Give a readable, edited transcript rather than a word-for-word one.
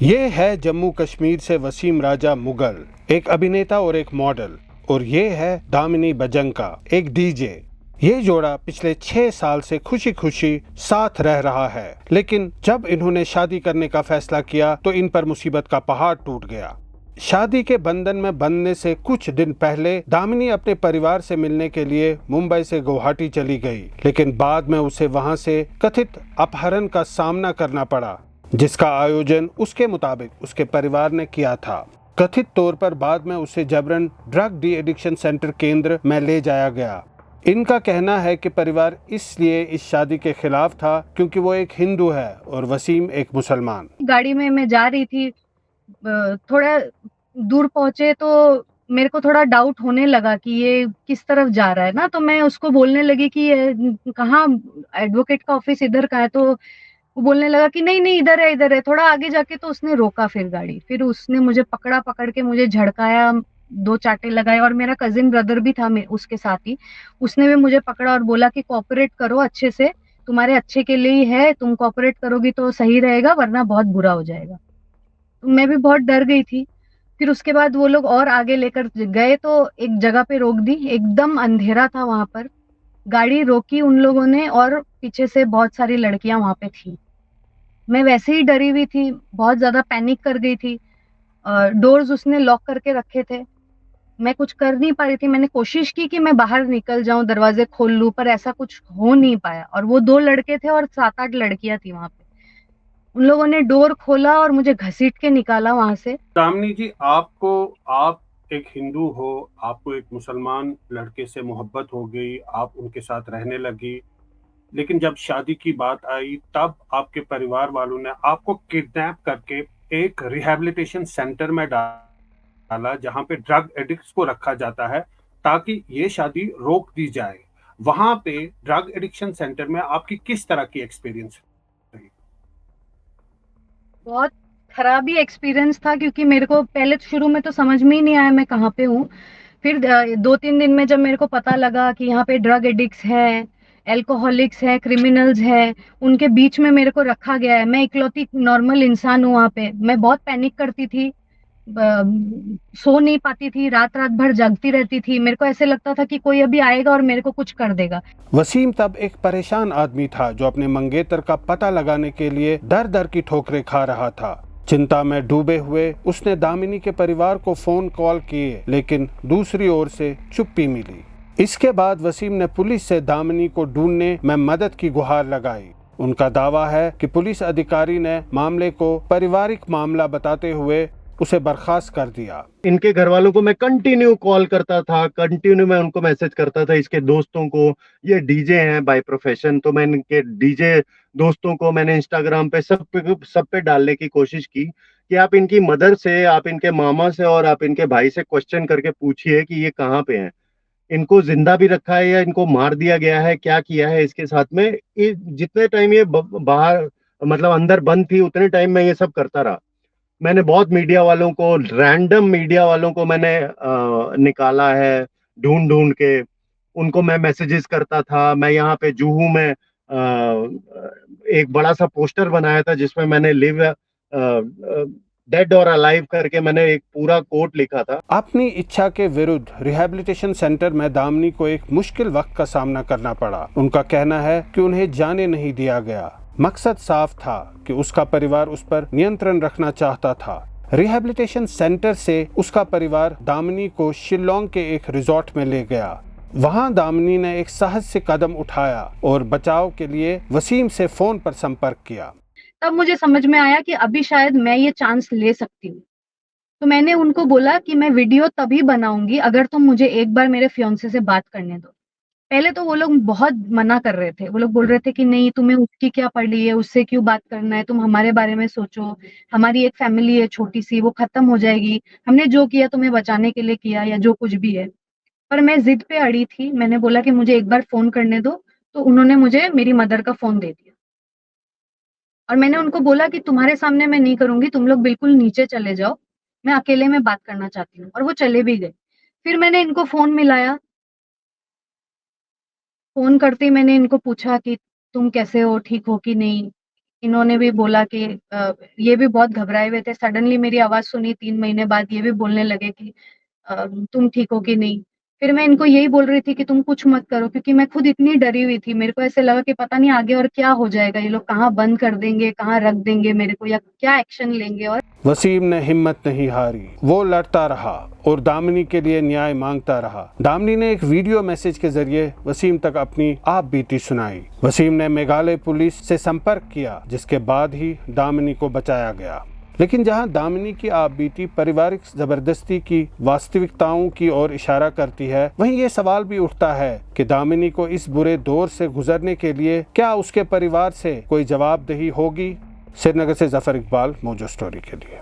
ये है जम्मू कश्मीर से वसीम राजा मुगल, एक अभिनेता और एक मॉडल, और ये है दामिनी बजंका, एक डीजे। ये जोड़ा पिछले 6 साल से खुशी खुशी साथ रह रहा है, लेकिन जब इन्होंने शादी करने का फैसला किया तो इन पर मुसीबत का पहाड़ टूट गया। शादी के बंधन में बंधने से कुछ दिन पहले दामिनी अपने परिवार से मिलने के लिए मुंबई से गुवाहाटी चली गई, लेकिन बाद में उसे वहां से कथित अपहरण का सामना करना पड़ा, जिसका आयोजन उसके मुताबिक उसके परिवार ने किया था। कथित तौर पर बाद में उसे जबरन ड्रग डी एडिक्शन सेंटर केंद्र में ले जाया गया। इनका कहना है कि परिवार इसलिए इस शादी के खिलाफ था क्योंकि वो एक हिंदू है और वसीम एक मुसलमान। गाड़ी में मैं जा रही थी, थोड़ा दूर पहुंचे तो मेरे को थोड़ा डाउट होने लगा कि ये किस तरफ जा रहा है ना, तो मैं उसको बोलने लगी कि कहाँ एडवोकेट का ऑफिस इधर का है, तो वो बोलने लगा कि नहीं नहीं इधर है इधर है। थोड़ा आगे जाके तो उसने रोका, फिर गाड़ी, फिर उसने मुझे पकड़ा, पकड़ के मुझे झड़काया, दो चांटे लगाए, और मेरा कजिन ब्रदर भी था उसके साथ ही, उसने भी मुझे पकड़ा और बोला कि कोऑपरेट करो अच्छे से, तुम्हारे अच्छे के लिए ही है, तुम कोऑपरेट करोगी तो सही रहेगा वरना बहुत बुरा हो जाएगा। तो मैं भी बहुत डर गई थी। फिर उसके बाद वो लोग और आगे लेकर गए तो एक जगह पे रोक दी, एकदम अंधेरा था वहां पर, गाड़ी रोकी उन लोगों ने और पीछे से बहुत सारी लड़कियां वहां पे थी। मैं वैसे ही डरी हुई थी, बहुत ज्यादा पैनिक कर गई थी। डोर्स उसने लॉक करके रखे थे, मैं कुछ कर नहीं पा रही थी। मैंने कोशिश की कि मैं बाहर निकल जाऊं, दरवाजे खोल लूं, पर ऐसा कुछ हो नहीं पाया। और वो 2 लड़के थे और 7-8 लड़कियां थी वहां पे। उन लोगों ने डोर खोला और मुझे घसीट के निकाला वहां से। दामिनी जी, आप एक हिंदू हो, आपको एक मुसलमान लड़के से मोहब्बत हो गई, आप उनके साथ रहने लगी, लेकिन जब शादी की बात आई तब आपके परिवार वालों ने आपको किडनैप करके एक रिहैबिलिटेशन सेंटर में डाला, जहां पे ड्रग एडिक्ट्स को रखा जाता है ताकि ये शादी रोक दी जाए। वहां पे ड्रग एडिक्शन सेंटर में आपकी किस तरह की एक्सपीरियंस रही? बहुत खराब ही एक्सपीरियंस था, क्योंकि मेरे को पहले शुरू में तो समझ में ही नहीं आया मैं कहाँ पे हूँ। फिर 2-3 दिन में जब मेरे को पता लगा कि यहाँ पे ड्रग एडिक्ट्स है, एल्कोहलिक्स है, क्रिमिनल्स है, उनके बीच में मेरे को रखा गया है। मैं इकलौती नॉर्मल इंसान हूँ वहाँ पे। मैं बहुत पैनिक करती थी, सो नहीं पाती थी, रात रात भर जगती रहती थी। मेरे को ऐसे लगता था कि कोई अभी आएगा और मेरे को कुछ कर देगा। वसीम तब एक परेशान आदमी था जो अपने मंगेतर का पता लगाने के लिए दर दर की ठोकरें खा रहा था। चिंता में डूबे हुए उसने दामिनी के परिवार को फोन कॉल किए, लेकिन दूसरी ओर से चुप्पी मिली। इसके बाद वसीम ने पुलिस से दामिनी को ढूंढने में मदद की गुहार लगाई। उनका दावा है कि पुलिस अधिकारी ने मामले को पारिवारिक मामला बताते हुए उसे बर्खास्त कर दिया। इनके घर वालों को मैं कंटिन्यू कॉल करता था, कंटिन्यू मैं उनको मैसेज करता था, इसके दोस्तों को। ये डीजे हैं बाय प्रोफेशन, तो मैं इनके डीजे दोस्तों को मैंने इंस्टाग्राम पे सब पे डालने की कोशिश की कि आप इनकी मदर से, आप इनके मामा से और आप इनके भाई से क्वेश्चन करके पूछिए कि ये कहाँ पे हैं, इनको जिंदा भी रखा है या इनको मार दिया गया है, क्या किया है इसके साथ में। जितने टाइम ये बाहर मतलब अंदर बंद थी उतने टाइम में ये सब करता रहा। मैंने बहुत मीडिया वालों को, रैंडम मीडिया वालों को मैंने निकाला है ढूंढ ढूंढ के। उनको मैं मैसेजेस करता था। मैं यहाँ पे जुहू में एक बड़ा सा पोस्टर बनाया था जिसमें मैंने लिव डेड और अलाइव करके मैंने एक पूरा कोट लिखा था। अपनी इच्छा के विरुद्ध रिहैबिलिटेशन सेंटर में दामिनी को एक मुश्किल वक्त का सामना करना पड़ा। उनका कहना है कि उन्हें जाने नहीं दिया गया। मकसद साफ था कि उसका परिवार उस पर नियंत्रण रखना चाहता था। रिहैबिलिटेशन सेंटर से उसका परिवार दामिनी को शिलोंग के एक रिजॉर्ट में ले गया। वहां दामिनी ने एक साहस से कदम उठाया और बचाव के लिए वसीम से फोन पर संपर्क किया। तब मुझे समझ में आया कि अभी शायद मैं ये चांस ले सकती हूँ। तो मैंने उनको बोला कि मैं वीडियो तभी बनाऊंगी अगर तुम मुझे एक बार मेरे फियांसे से बात करने दो। पहले तो वो लोग बहुत मना कर रहे थे, वो लोग बोल रहे थे कि नहीं, तुम्हें उसकी क्या पड़ी है, उससे क्यों बात करना है, तुम हमारे बारे में सोचो, हमारी एक फैमिली है छोटी सी, वो खत्म हो जाएगी, हमने जो किया तुम्हें बचाने के लिए किया, या जो कुछ भी है। पर मैं जिद पे अड़ी थी, मैंने बोला कि मुझे एक बार फोन करने दो। तो उन्होंने मुझे मेरी मदर का फोन दे दिया और मैंने उनको बोला कि तुम्हारे सामने मैं नहीं करूंगी, तुम लोग बिल्कुल नीचे चले जाओ, मैं अकेले में बात करना चाहती हूँ। और वो चले भी गए। फिर मैंने इनको फोन मिलाया। फोन करते ही मैंने इनको पूछा कि तुम कैसे हो, ठीक हो कि नहीं। इन्होंने भी बोला कि ये भी बहुत घबराए हुए थे। सडनली मेरी आवाज़ सुनी 3 महीने बाद, ये भी बोलने लगे कि तुम ठीक हो कि नहीं? फिर मैं इनको यही बोल रही थी कि तुम कुछ मत करो, क्योंकि मैं खुद इतनी डरी हुई थी। मेरे को ऐसे लगा कि पता नहीं आगे और क्या हो जाएगा, ये लोग कहाँ बंद कर देंगे, कहाँ रख देंगे मेरे को, या क्या एक्शन लेंगे। और वसीम ने हिम्मत नहीं हारी, वो लड़ता रहा और दामिनी के लिए न्याय मांगता रहा। दामिनी ने एक वीडियो मैसेज के जरिए वसीम तक अपनी आप बीती सुनाई। वसीम ने मेघालय पुलिस से संपर्क किया, जिसके बाद ही दामिनी को बचाया गया। लेकिन जहां दामिनी की आप बीती पारिवारिक जबरदस्ती की वास्तविकताओं की ओर इशारा करती है, वहीं ये सवाल भी उठता है कि दामिनी को इस बुरे दौर से गुजरने के लिए क्या उसके परिवार से कोई जवाबदेही होगी। श्रीनगर से जफर इकबाल, मोजो स्टोरी के लिए।